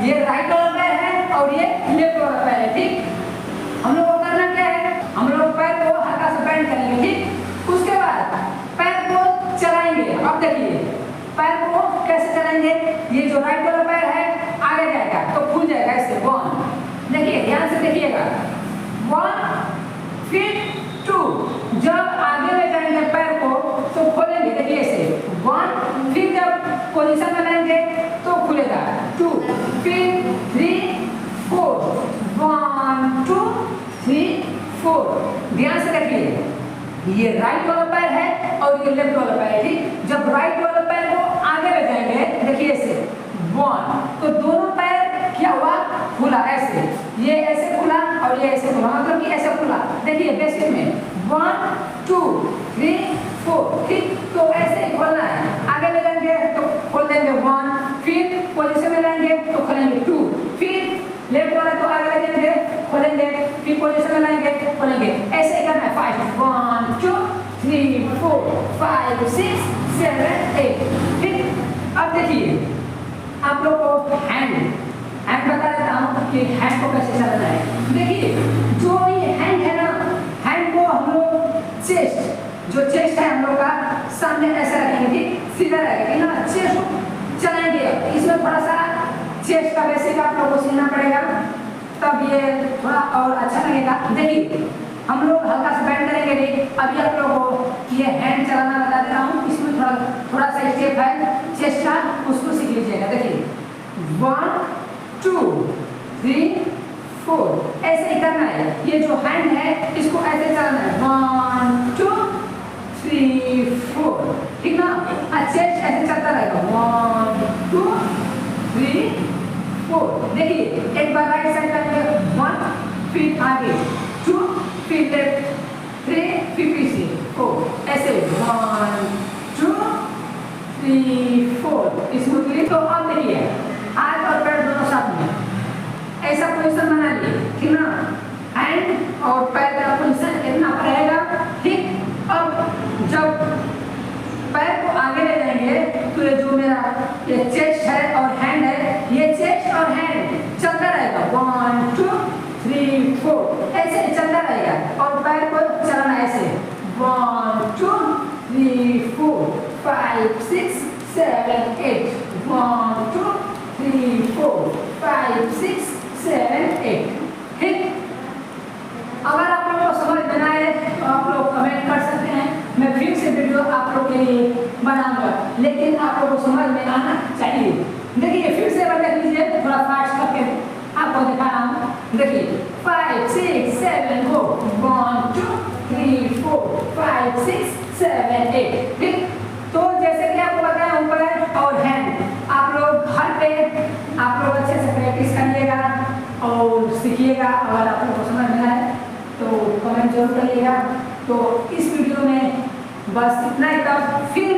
ये राइट वाला पैर है और ये लेफ्ट वाला पैर है, ठीक। हम लोग को करना क्या है, हम लोग पैर को हल्का सा बेंड करेंगे, ठीक। उसके बाद पैर को चलाएंगे। अब देखिए पैर को कैसे चलाएंगे, ये जो राइट वाला पैर है आगे जाएगा तो खुल जाएगा ऐसे, 1, देखिए ध्यान से देखिएगा, 1 फिर 2, जब आगे ले जाएंगे पैर को तो खोलेंगे, देखिए ऐसे 1, फिर जब पोजीशन में लाएंगे तो खुलेगा 2, फिर 3 4, 1 2 3 4। ध्यान से देखिए ये राइट वाला पैर है और ये लेफ्ट वाला पैर है, ठीक। जब राइट वाला पैर को आगे ले जाएंगे, देखिए ऐसे 1, तो दोनों पैर क्या हुआ, खुला ऐसे, ये ऐसे खुला और ये ऐसे खुला, मतलब कि ऐसे खुला। देखिए बेसिक में 1 2 3 4, ठीक। तो ऐसे ही खोलना है, आगे ले जाएंगे तो खोल देंगे 1, फिर पोजीशन में लाएंगे तो खोलेंगे 2, फिर लेफ्ट वाला तो आगे ले जाएंगे खोलेंगे, फिर पोजीशन में लाएंगे खोलेंगे, ऐसे ही करना है 5 1 2 3 4 5 6 7 8, ठीक। अब देखिए आप लोग को हैंड बता देता हूँ कि हैंड को कैसे चलाना है। देखिए जो ये हैंड है ना, हैंड को हम लोग चेस्ट, जो चेस्ट है हम लोग का सामने ऐसा रखेंगे, ठीक, सीधा रहेगा ना, चेस्ट को चलाएंगे। इसमें थोड़ा सा चेस्ट का बेसिक आप लोगों को सीखना पड़ेगा, तब ये थोड़ा और अच्छा लगेगा। देखिए हम लोग हल्का सा बैंड करेंगे, नहीं अभी आप लोगों को ये हैंड चलाना बता देता हूँ। इसमें थोड़ा सा स्टेप है चेस्ट का, उसको सीख लीजिएगा। देखिए 1 2 3 4, ऐसे ही करना है। ये जो हैंड है इसको ऐसे चलाना है 1 2 3 4, ठीक ना। चेस्ट ऐसे चलता रहेगा 1 2 3 4। देखिए एक बार राइट साइड करेंगे 1, फिर आगे 2, फिर लेफ्ट 3, फिर पीछे 4, ऐसे 1 2 3 4 स्मूथली। तो अब देखिए हाथ और पैर दोनों साथ में ऐसा पोजीशन बना लिए, ठीक ना। हैंड और पैर का पोजीशन इतना रहेगा, ठीक। अब जब पैर को आगे ले जाएंगे तो ये जो मेरा ये चेस्ट है और हैंड है, ये चेस्ट और हैंड चलता रहेगा 1 2 3 4, ऐसे चलता रहेगा। और पैर को चलाना ऐसे 1 2 3 4 5 6 7 8 1 2 3 4 5 6 7 8, ठीक। अगर आप लोगों को समझ में आए तो आप लोग कमेंट कर सकते हैं, मैं फिर से वीडियो आप लोग के लिए बनाऊंगा, लेकिन आप लोगों को समझ में आना चाहिए। देखिए फिर से देख लीजिए, थोड़ा फास्ट करके आपको दिखा रहा हूँ। देखिए 5 6 7 गो 1 2 3 4 5 6 7 8, ठीक। तो जैसे कि आपको बताया ऊपर और हैंड आप लोग घर पे आप लोग अच्छे से प्रैक्टिस करिएगा और सीखिएगा। अगर आप लोग को समझ में आए तो कमेंट जरूर करिएगा। तो इस वीडियो में बस इतना ही था। फिर